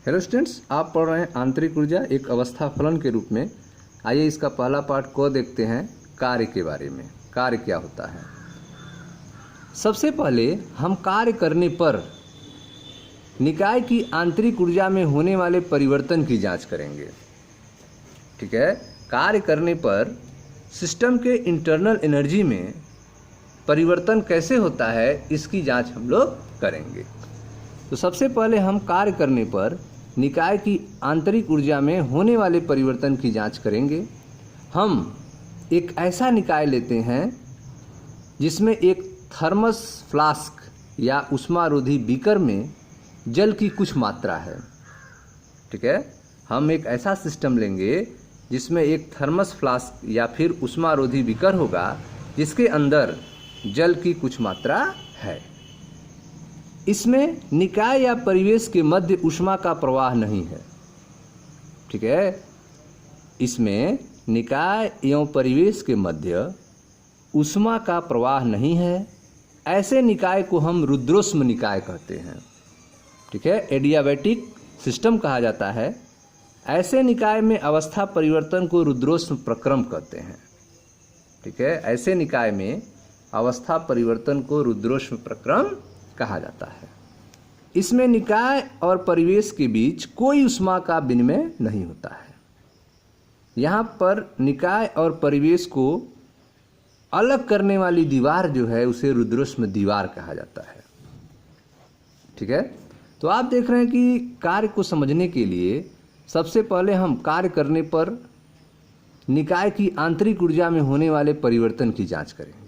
Hello students, आप पढ़ रहे हैं आंतरिक ऊर्जा एक अवस्था फलन के रूप में। आइए इसका पहला पार्ट को देखते हैं, कार्य के बारे में। कार्य क्या होता है। सबसे पहले हम कार्य करने पर निकाय की आंतरिक ऊर्जा में होने वाले परिवर्तन की जांच करेंगे। ठीक है, कार्य करने पर सिस्टम के इंटरनल एनर्जी में परिवर्तन कैसे होता है इसकी जांच हम लोग करेंगे। तो सबसे पहले हम कार्य करने पर निकाय की आंतरिक ऊर्जा में होने वाले परिवर्तन की जांच करेंगे। हम एक ऐसा निकाय लेते हैं जिसमें एक थर्मस फ्लास्क या ऊष्मारोधी बीकर में जल की कुछ मात्रा है। ठीक है, हम एक ऐसा सिस्टम लेंगे जिसमें एक थर्मस फ्लास्क या फिर ऊष्मारोधी बीकर होगा जिसके अंदर जल की कुछ मात्रा है। इसमें निकाय या परिवेश के मध्य ऊष्मा का प्रवाह नहीं है। ठीक है, इसमें निकाय एवं परिवेश के मध्य ऊष्मा का प्रवाह नहीं है। ऐसे निकाय को हम रुद्रोष्म निकाय कहते हैं। ठीक है, एडियाबैटिक सिस्टम कहा जाता है। ऐसे निकाय में अवस्था परिवर्तन को रुद्रोष्म प्रक्रम कहते हैं। ठीक है, ऐसे निकाय में अवस्था परिवर्तन को रुद्रोष्म प्रक्रम कहा जाता है। इसमें निकाय और परिवेश के बीच कोई ऊष्मा का विनिमय नहीं होता है। यहाँ पर निकाय और परिवेश को अलग करने वाली दीवार जो है उसे रुद्रोष्म दीवार कहा जाता है। ठीक है, तो आप देख रहे हैं कि कार्य को समझने के लिए सबसे पहले हम कार्य करने पर निकाय की आंतरिक ऊर्जा में होने वाले परिवर्तन की जांच करेंगे।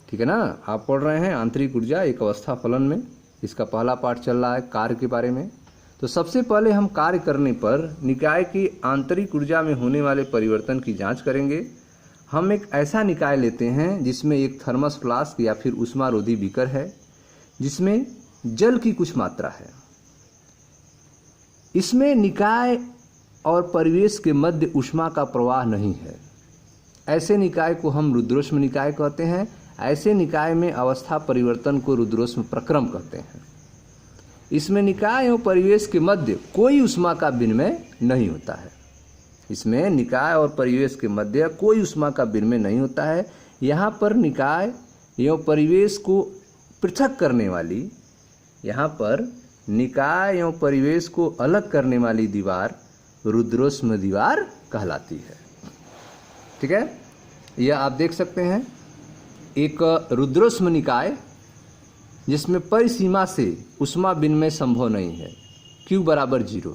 ठीक है ना, आप पढ़ रहे हैं आंतरिक ऊर्जा एक अवस्था फलन में। इसका पहला पार्ट चल रहा है कार्य के बारे में। तो सबसे पहले हम कार्य करने पर निकाय की आंतरिक ऊर्जा में होने वाले परिवर्तन की जांच करेंगे। हम एक ऐसा निकाय लेते हैं जिसमें एक थर्मस फ्लास्क या फिर ऊष्मारोधी बीकर है जिसमें जल की कुछ मात्रा है। इसमें निकाय और परिवेश के मध्य ऊष्मा का प्रवाह नहीं है। ऐसे निकाय को हम रुद्रोष्म निकाय कहते हैं। ऐसे निकाय में अवस्था परिवर्तन को रुद्रोष्म प्रक्रम कहते हैं। इसमें निकाय एवं परिवेश के मध्य कोई ऊष्मा का विनिमय नहीं होता है। इसमें निकाय और परिवेश के मध्य कोई ऊष्मा का विनिमय नहीं होता है। यहाँ पर निकाय एवं परिवेश को पृथक करने वाली, यहाँ पर निकाय एवं परिवेश को अलग करने वाली दीवार रुद्रोष्म दीवार कहलाती है। ठीक है, यह आप देख सकते हैं एक रुद्रोष्म निकाय जिसमें परिसीमा से ऊष्मा विनिमय संभव नहीं है, Q बराबर 0।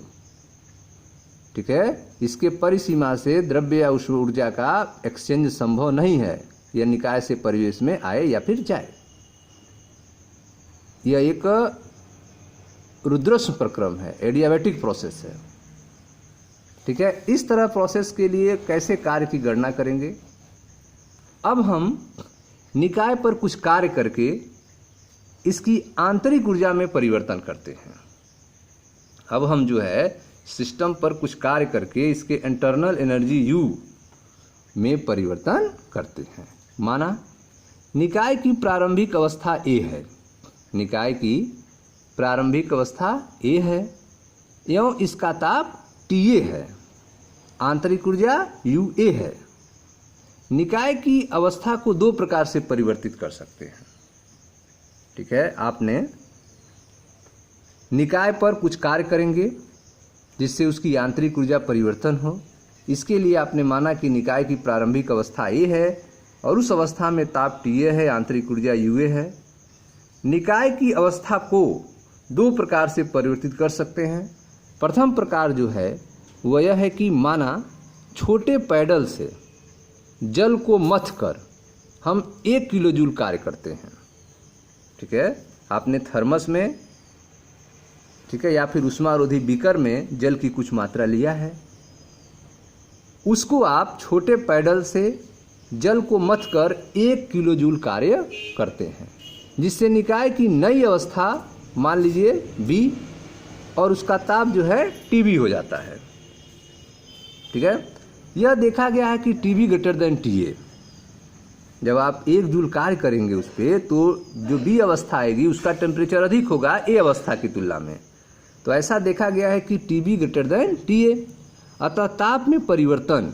ठीक है, इसके परिसीमा से द्रव्य या ऊर्जा का एक्सचेंज संभव नहीं है। यह निकाय से परिवेश में आए या फिर जाए। यह एक रुद्रोष्म प्रक्रम है, एडियाबैटिक प्रोसेस है। ठीक है, इस तरह प्रोसेस के लिए कैसे कार्य की गणना करेंगे। अब हम निकाय पर कुछ कार्य करके इसकी आंतरिक ऊर्जा में परिवर्तन करते हैं। अब हम जो है सिस्टम पर कुछ कार्य करके इसके इंटरनल एनर्जी U में परिवर्तन करते हैं। माना निकाय की प्रारंभिक अवस्था A है। निकाय की प्रारंभिक अवस्था A है एवं इसका ताप TA है। आंतरिक ऊर्जा UA है। निकाय की अवस्था को दो प्रकार से परिवर्तित कर सकते हैं। ठीक है, आपने निकाय पर कुछ कार्य करेंगे जिससे उसकी आंतरिक ऊर्जा परिवर्तन हो। इसके लिए आपने माना कि निकाय की प्रारंभिक अवस्था A है और उस अवस्था में ताप TA है, आंतरिक ऊर्जा UA है। निकाय की अवस्था को दो प्रकार से परिवर्तित कर सकते हैं। प्रथम प्रकार जो है वह यह है कि माना छोटे पैडल से जल को मथ कर हम 1 किलो जूल कार्य करते हैं। ठीक है, आपने थर्मस में, ठीक है, या फिर ऊष्मारोधी बीकर में जल की कुछ मात्रा लिया है। उसको आप छोटे पैडल से जल को मथ कर 1 किलो जूल कार्य करते हैं, जिससे निकाय की नई अवस्था मान लीजिए B और उसका ताप जो है TB हो जाता है। ठीक है, यह देखा गया है कि TB ग्रेटर देन TA। जब आप 1 जूल कार्य करेंगे उस पर तो जो B अवस्था आएगी उसका टेम्परेचर अधिक होगा A अवस्था की तुलना में। तो ऐसा देखा गया है कि TB ग्रेटर देन TA। अतः ताप में परिवर्तन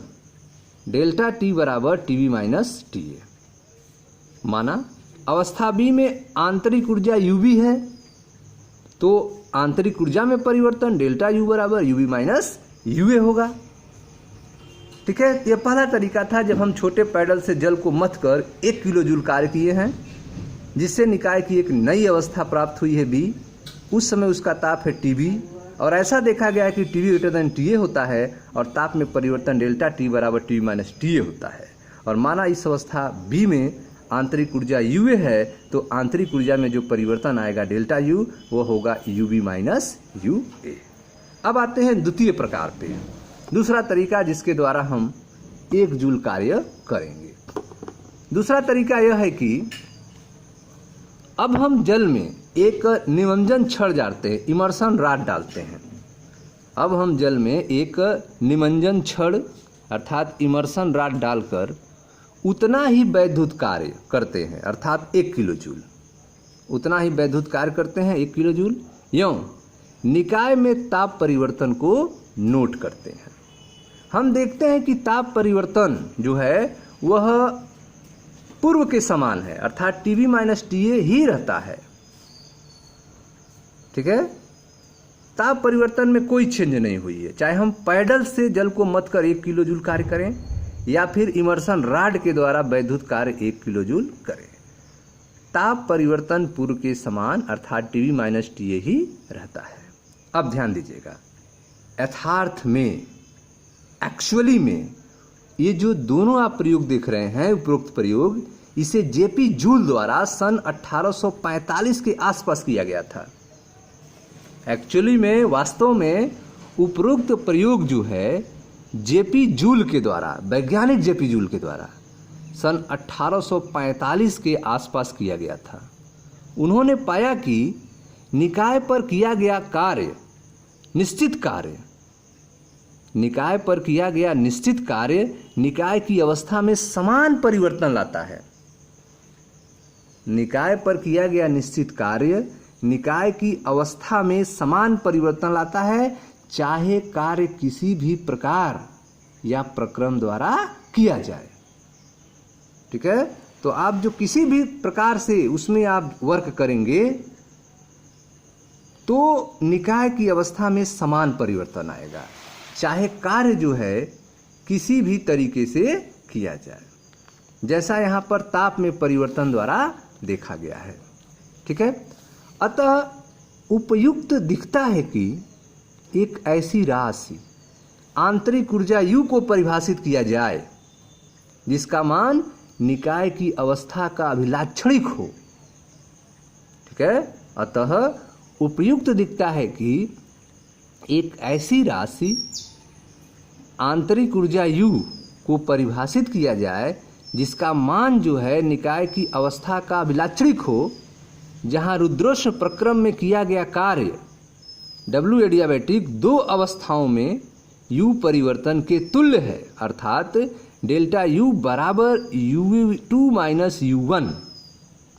डेल्टा T बराबर TB माइनस TA। माना अवस्था बी में आंतरिक ऊर्जा UB है, तो आंतरिक ऊर्जा में परिवर्तन डेल्टा U बराबर UB माइनस UA होगा। ठीक है, यह पहला तरीका था जब हम छोटे पैडल से जल को मथ कर 1 किलो जूल कार्य किए हैं, जिससे निकाय की एक नई अवस्था प्राप्त हुई है B। उस समय उसका ताप है TB और ऐसा देखा गया है कि TB ग्रेटर देन TA होता है और ताप में परिवर्तन डेल्टा T बराबर TB माइनस TA होता है। और माना इस अवस्था B में आंतरिक ऊर्जा UA है, तो आंतरिक ऊर्जा में जो परिवर्तन आएगा डेल्टा U वो होगा UB माइनस UA। अब आते हैं द्वितीय प्रकार पे, दूसरा तरीका जिसके द्वारा हम 1 जूल कार्य करेंगे। दूसरा तरीका यह है कि अब हम जल में एक निमज्जन छड़ डालते हैं, इमर्शन रॉड डालते हैं। अब हम जल में एक निमज्जन छड़ अर्थात इमर्शन रॉड डालकर उतना ही वैद्युत कार्य करते हैं, अर्थात 1 किलो जूल। उतना ही वैद्युत कार्य करते हैं 1 किलो जूल, एवं निकाय में ताप परिवर्तन को नोट करते हैं। हम देखते हैं कि ताप परिवर्तन जो है वह पूर्व के समान है, अर्थात TB माइनस TA ही रहता है। ठीक है, ताप परिवर्तन में कोई चेंज नहीं हुई है, चाहे हम पैडल से जल को मथ कर 1 किलो जूल कार्य करें या फिर इमर्शन रॉड के द्वारा वैद्युत कार्य 1 किलो जूल करें। ताप परिवर्तन पूर्व के समान अर्थात TB माइनस TA ही रहता है। अब ध्यान दीजिएगा, यथार्थ में एक्चुअली में ये जो दोनों आप प्रयोग देख रहे हैं, उपरोक्त प्रयोग, इसे JP जूल द्वारा सन 1845 के आसपास किया गया था। एक्चुअली में वास्तव में उपरोक्त प्रयोग जो है JP जूल के द्वारा, वैज्ञानिक JP जूल के द्वारा सन 1845 के आसपास किया गया था। उन्होंने पाया कि निकाय पर किया गया कार्य निश्चित कार्य, निकाय पर किया गया निश्चित कार्य निकाय की अवस्था में समान परिवर्तन लाता है। निकाय पर किया गया निश्चित कार्य निकाय की अवस्था में समान परिवर्तन लाता है, चाहे कार्य किसी भी प्रकार या प्रक्रम द्वारा किया जाए। ठीक है, तो आप जो किसी भी प्रकार से उसमें आप वर्क करेंगे तो निकाय की अवस्था में समान परिवर्तन आएगा, चाहे कार्य जो है किसी भी तरीके से किया जाए, जैसा यहाँ पर ताप में परिवर्तन द्वारा देखा गया है। ठीक है, अतः उपयुक्त दिखता है कि एक ऐसी राशि आंतरिक ऊर्जा U को परिभाषित किया जाए जिसका मान निकाय की अवस्था का अभिलाक्षणिक हो। ठीक है, अतः उपयुक्त दिखता है कि एक ऐसी राशि आंतरिक ऊर्जा U को परिभाषित किया जाए जिसका मान जो है निकाय की अवस्था का अभिलाक्षणिक हो, जहाँ रुद्रोष्म प्रक्रम में किया गया कार्य W एडियाबैटिक 2 अवस्थाओं में U परिवर्तन के तुल्य है, अर्थात डेल्टा U बराबर UV2 माइनस U1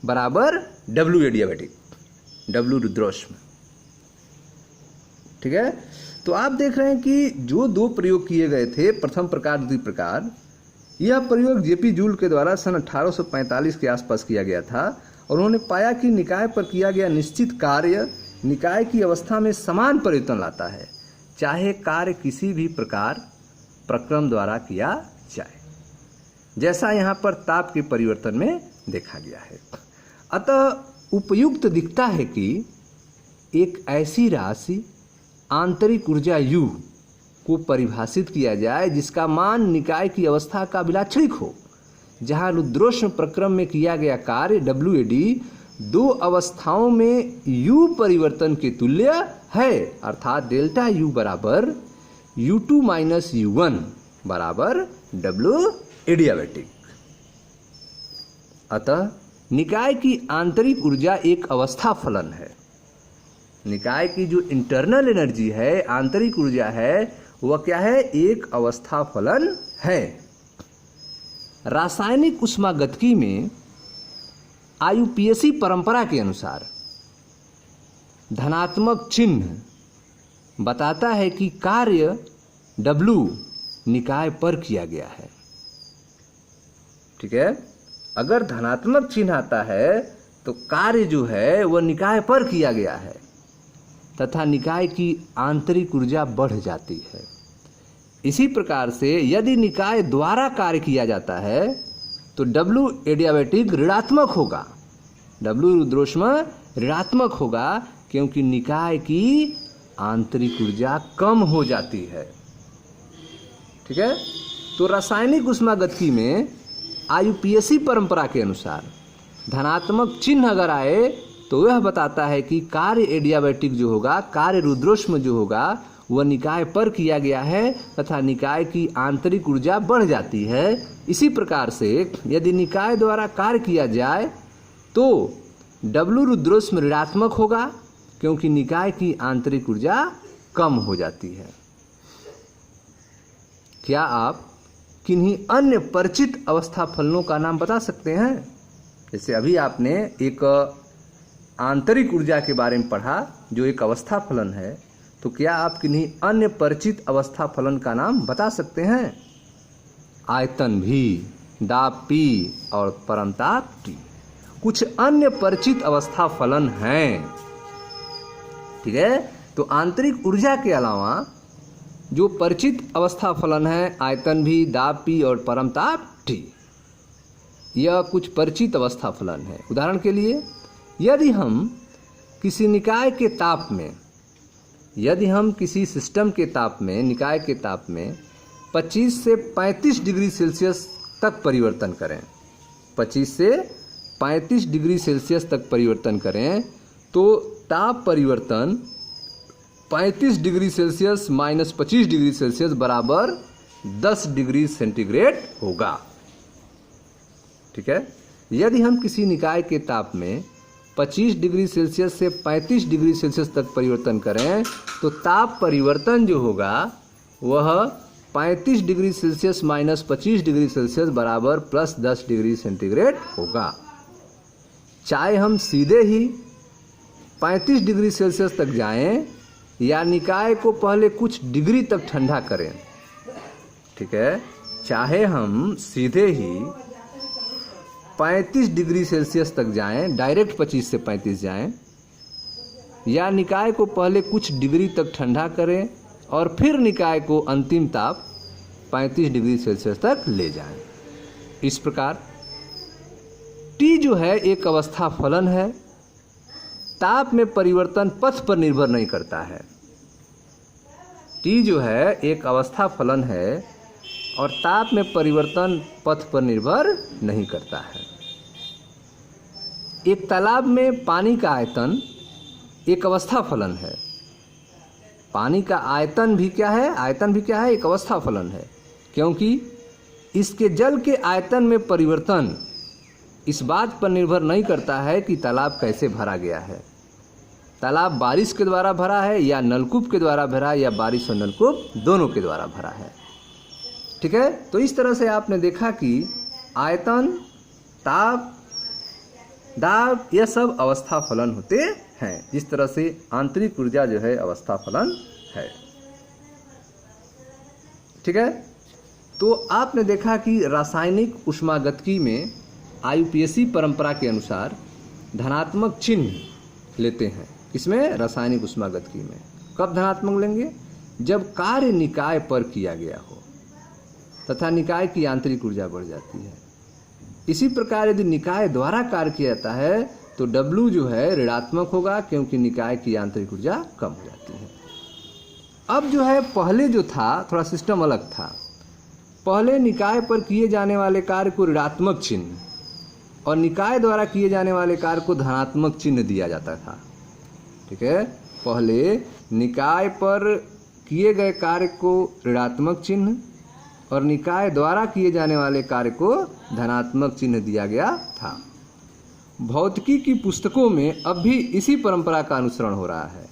बराबर W एडियाबैटिक, W रुद्रोष्म। ठीक है, तो आप देख रहे हैं कि जो 2 प्रयोग किए गए थे, प्रथम प्रकार द्वितीय प्रकार, यह प्रयोग JP जूल के द्वारा सन 1845 के आसपास किया गया था और उन्होंने पाया कि निकाय पर किया गया निश्चित कार्य निकाय की अवस्था में समान परिवर्तन लाता है, चाहे कार्य किसी भी प्रकार प्रक्रम द्वारा किया जाए, जैसा यहाँ पर ताप के परिवर्तन में देखा गया है। अतः उपयुक्त दिखता है कि एक ऐसी राशि आंतरिक ऊर्जा U को परिभाषित किया जाए जिसका मान निकाय की अवस्था का अभिलाक्षणिक हो, जहाँ रुद्रोष्म प्रक्रम में किया गया कार्य WAD 2 अवस्थाओं में U परिवर्तन के तुल्य है, अर्थात डेल्टा U बराबर U2 माइनस U1 बराबर W एडियाबैटिक। अतः निकाय की आंतरिक ऊर्जा एक अवस्था फलन है। निकाय की जो इंटरनल एनर्जी है, आंतरिक ऊर्जा है, वह क्या है? एक अवस्था फलन है। रासायनिक ऊष्मागतिकी में IUPAC परंपरा के अनुसार धनात्मक चिन्ह बताता है कि कार्य W निकाय पर किया गया है। ठीक है, अगर धनात्मक चिन्ह आता है तो कार्य जो है वह निकाय पर किया गया है तथा निकाय की आंतरिक ऊर्जा बढ़ जाती है। इसी प्रकार से यदि निकाय द्वारा कार्य किया जाता है तो W एडियाबैटिक ऋणात्मक होगा, W रुद्रोष्म ऋणात्मक होगा, क्योंकि निकाय की आंतरिक ऊर्जा कम हो जाती है। ठीक है, तो रासायनिक ऊष्मागतिकी में IUPAC परंपरा के अनुसार धनात्मक चिन्ह अगर आए तो यह बताता है कि कार्य एडियाबैटिक जो होगा, कार्य रुद्रोष्म जो होगा, वह निकाय पर किया गया है तथा निकाय की आंतरिक ऊर्जा बढ़ जाती है। इसी प्रकार से यदि निकाय द्वारा कार्य किया जाए तो W रुद्रोष्म ऋणात्मक होगा, क्योंकि निकाय की आंतरिक ऊर्जा कम हो जाती है। क्या आप किन्हीं अन्य परिचित अवस्था फलनों का नाम बता सकते हैं? जैसे अभी आपने एक आंतरिक ऊर्जा के बारे में पढ़ा जो एक अवस्था फलन है, तो क्या आप किन्हीं अन्य परिचित अवस्था फलन का नाम बता सकते हैं? आयतन V, दाब P और परमताप T कुछ अन्य परिचित अवस्था फलन हैं। ठीक है, तो आंतरिक ऊर्जा के अलावा जो परिचित अवस्था फलन है आयतन V, दाब P और परमताप T, यह कुछ परिचित अवस्था फलन है। उदाहरण के लिए यदि हम किसी निकाय के ताप में, यदि हम किसी सिस्टम के ताप में, निकाय के ताप में 25 से 35 डिग्री सेल्सियस तक परिवर्तन करें, 25 से 35 डिग्री सेल्सियस तक परिवर्तन करें, तो ताप परिवर्तन 35 degree Celsius minus 25 degree Celsius बराबर 10 डिग्री सेंटीग्रेड होगा। ठीक है, यदि हम किसी निकाय के ताप में 25 डिग्री सेल्सियस से 35 डिग्री सेल्सियस तक परिवर्तन करें तो ताप परिवर्तन जो होगा वह 35 degree Celsius minus 25 degree Celsius बराबर प्लस 10 डिग्री सेंटीग्रेड होगा। चाहे हम सीधे ही 35 डिग्री सेल्सियस तक जाएं या निकाय को पहले कुछ डिग्री तक ठंडा करें। ठीक है, चाहे हम सीधे ही 35 डिग्री सेल्सियस तक जाएं, डायरेक्ट 25 से 35 जाएं, या निकाय को पहले कुछ डिग्री तक ठंडा करें और फिर निकाय को अंतिम ताप 35 डिग्री सेल्सियस तक ले जाएं। इस प्रकार T जो है एक अवस्था फलन है, ताप में परिवर्तन पथ पर निर्भर नहीं करता है। T जो है एक अवस्था फलन है और ताप में परिवर्तन पथ पर निर्भर नहीं करता है। एक तालाब में पानी का आयतन एक अवस्था फलन है। पानी का आयतन भी क्या है? आयतन भी क्या है? एक अवस्था फलन है, क्योंकि इसके जल के आयतन में परिवर्तन इस बात पर निर्भर नहीं करता है कि तालाब कैसे भरा गया है। तालाब बारिश के द्वारा भरा है या नलकूप के द्वारा भरा है या बारिश और नलकूप दोनों के द्वारा भरा है। ठीक है, तो इस तरह से आपने देखा कि आयतन, ताप, दाब यह सब अवस्था फलन होते हैं। जिस तरह से आंतरिक ऊर्जा जो है अवस्था फलन है। ठीक है, तो आपने देखा कि रासायनिक ऊष्मागतिकी में IUPAC परंपरा के अनुसार धनात्मक चिन्ह लेते हैं। इसमें रासायनिक ऊष्मागतिकी में कब धनात्मक लेंगे? जब कार्य निकाय पर किया गया हो तथा निकाय की आंतरिक ऊर्जा बढ़ जाती है। इसी प्रकार यदि निकाय द्वारा कार्य किया जाता है तो W जो है ऋणात्मक होगा, क्योंकि निकाय की आंतरिक ऊर्जा कम हो जाती है। अब जो है पहले जो था थोड़ा सिस्टम अलग था। पहले निकाय पर किए जाने वाले कार्य को ऋणात्मक चिन्ह और निकाय द्वारा किए जाने वाले कार्य को धनात्मक चिन्ह दिया जाता था। ठीक है, पहले निकाय पर किए गए कार्य को ऋणात्मक चिन्ह और निकाय द्वारा किए जाने वाले कार्य को धनात्मक चिन्ह दिया गया था। भौतिकी की पुस्तकों में अब भी इसी परंपरा का अनुसरण हो रहा है,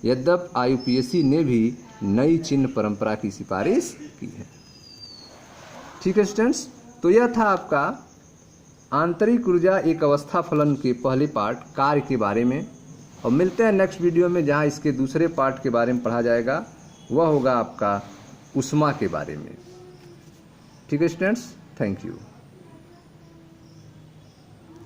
यद्यपि IUPAC ने भी नई चिन्ह परंपरा की सिफारिश की है। ठीक है स्टूडेंट्स, तो यह था आपका आंतरिक ऊर्जा एक अवस्था फलन के पहले पार्ट कार्य के बारे में। और मिलते हैं नेक्स्ट वीडियो में, जहाँ इसके दूसरे पार्ट के बारे में पढ़ा जाएगा। वह होगा आपका ऊष्मा के बारे में। ठीक है स्टूडेंट्स, थैंक यू।